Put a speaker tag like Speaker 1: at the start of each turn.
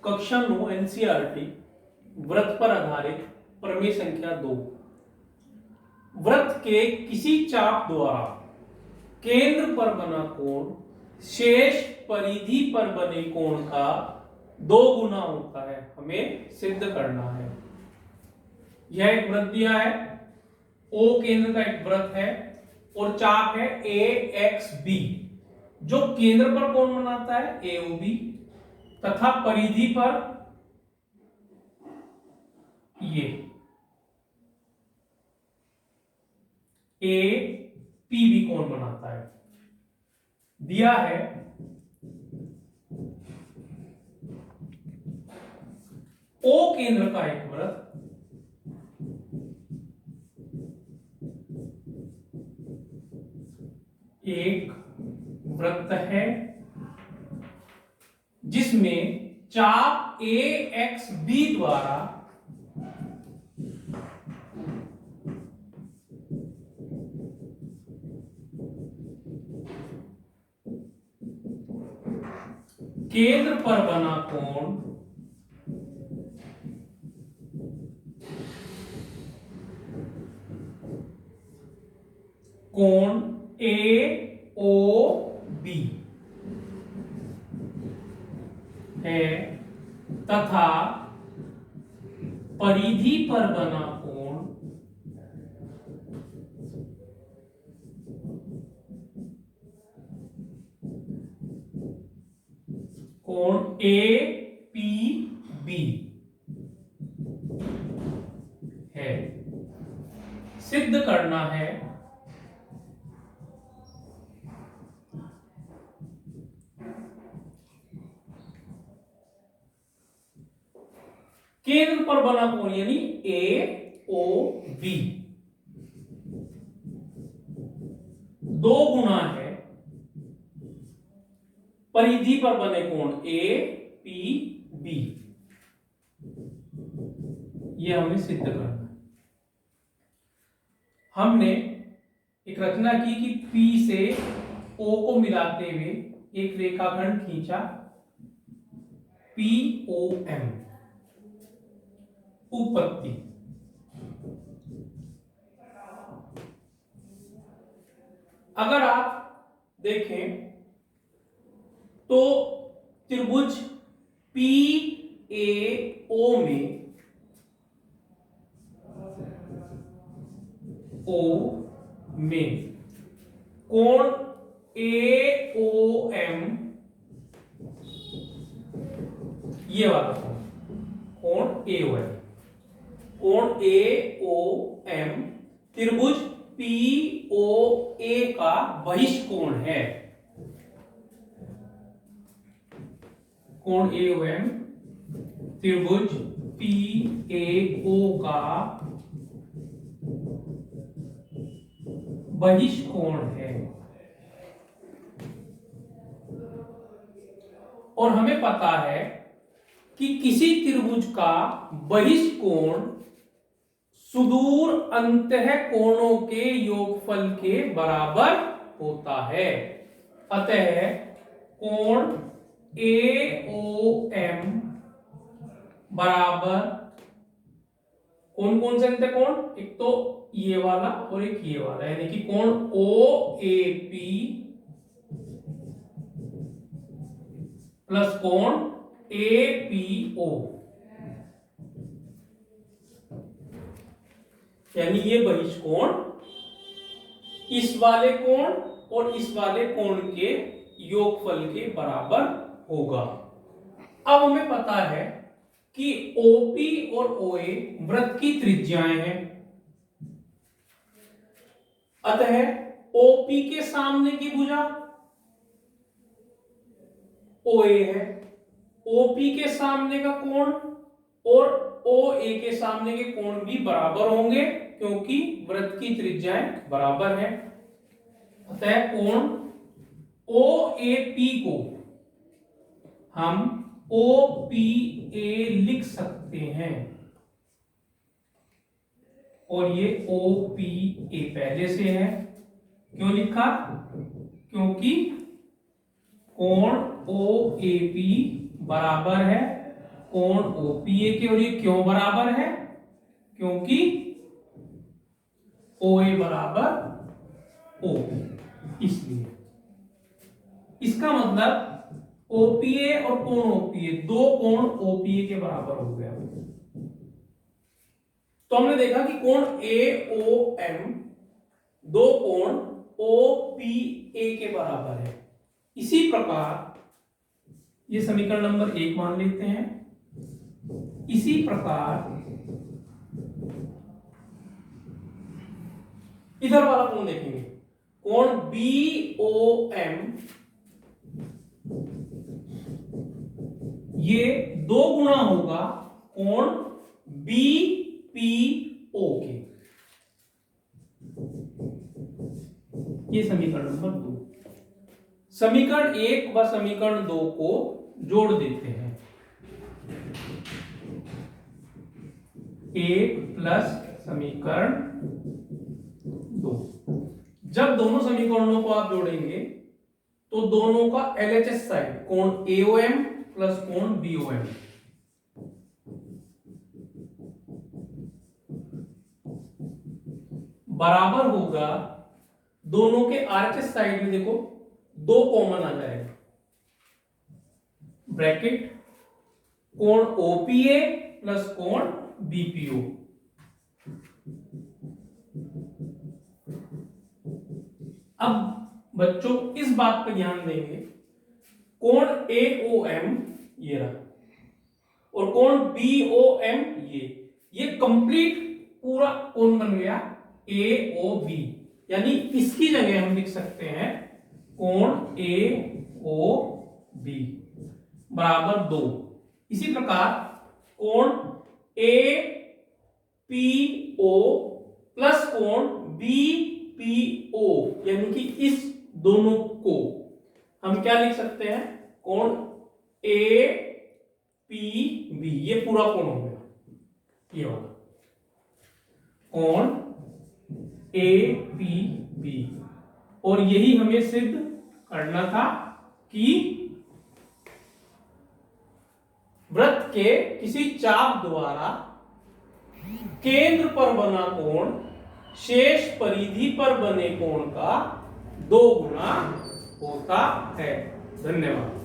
Speaker 1: कक्षा 9 एनसीईआरटी वृत्त पर आधारित प्रमेय संख्या 2। वृत्त के किसी चाप द्वारा केंद्र पर बना कोण शेष परिधि पर बने कोण का 2 गुना होता है, हमें सिद्ध करना है। यह एक वृत्त दिया है, O केंद्र का एक वृत्त है और चाप है AXB जो केंद्र पर कोण बनाता है AOB तथा परिधि पर ये APB कोण बनाता है। दिया है O केंद्र का एक वृत्त एक वृत्त है जिसमें चाप AXB द्वारा केंद्र पर बना कोण AOB है तथा परिधि पर बना कोण APB है। सिद्ध करना है केंद्र पर बना कोण यानी AOB 2 गुना है परिधि पर बने कोण APB। यह हमें सिद्ध करना है। हमने एक रचना की कि P से O को मिलाते हुए एक रेखाखंड खींचा POM। उत्पत्ति अगर आप देखें तो त्रिभुज PAO में कोण AOM ये वाला कोण AOM कोण AOM त्रिभुज POA का बहिष्कोण है। कोण AOM त्रिभुज PAO का बहिष्कोण है और हमें पता है कि किसी त्रिभुज का बहिष्कोण सुदूर अंतः कोणों के योगफल के बराबर होता है। अतः कोण AOM बराबर कौन कौन से अंतः कोण, एक तो ये वाला और एक ये वाला, यानी कि कोण OAP प्लस कोण APO यानी ये बहिष्कोण इस वाले कोण और इस वाले कोण के योगफल के बराबर होगा। अब हमें पता है कि OP और OA वृत्त की त्रिज्याएं हैं, अतः OP के सामने की भुजा OA है, OP के सामने का कोण और OA के सामने के कोण भी बराबर होंगे क्योंकि वृत्त की त्रिज्याएं बराबर है। अतः कोण OAP को हम OPA लिख सकते हैं और ये OPA पहले से है। क्यों लिखा? क्योंकि कोण OAP बराबर है कोण OPA के। और ये क्यों बराबर है? क्योंकि OA बराबर OP, इसलिए इसका मतलब OPA और कोण OPA, दो कोण OPA के बराबर हो गया। तो हमने देखा कि कोण AOM दो कोण OPA के बराबर है। इसी प्रकार ये समीकरण नंबर 1 मान लेते हैं। इसी प्रकार इधर वाला कोण देखेंगे, कोण BOM, ये दो गुना होगा कोण BPO के। ये समीकरण नंबर 2। समीकरण 1 व समीकरण 2 को जोड़ देते हैं। 1 प्लस समीकरण 2। जब दोनों समीकरणों को आप जोड़ेंगे तो दोनों का LHS साइड कोण AOM प्लस कोण BOM बराबर होगा, दोनों के RHS साइड में देखो 2 कॉमन आ जाएगा, ब्रैकेट कोण OPA प्लस कोण BPO। अब बच्चों इस बात पर ध्यान देंगे, कोण AOM ये रहा और कोण BOM ये कंप्लीट पूरा कोण बन गया AOB, यानी इसकी जगह हम लिख सकते हैं कोण AOB बराबर 2। इसी प्रकार कोण APO प्लस कोण BPO, यानी कि इस दोनों को हम क्या लिख सकते हैं, कोण APB, ये पूरा कोण हो गया, ये वाला कोण APB। और यही हमें सिद्ध करना था कि वृत्त के किसी चाप द्वारा केंद्र पर बना कोण शेष परिधि पर बने कोण का 2 गुना होता है। धन्यवाद।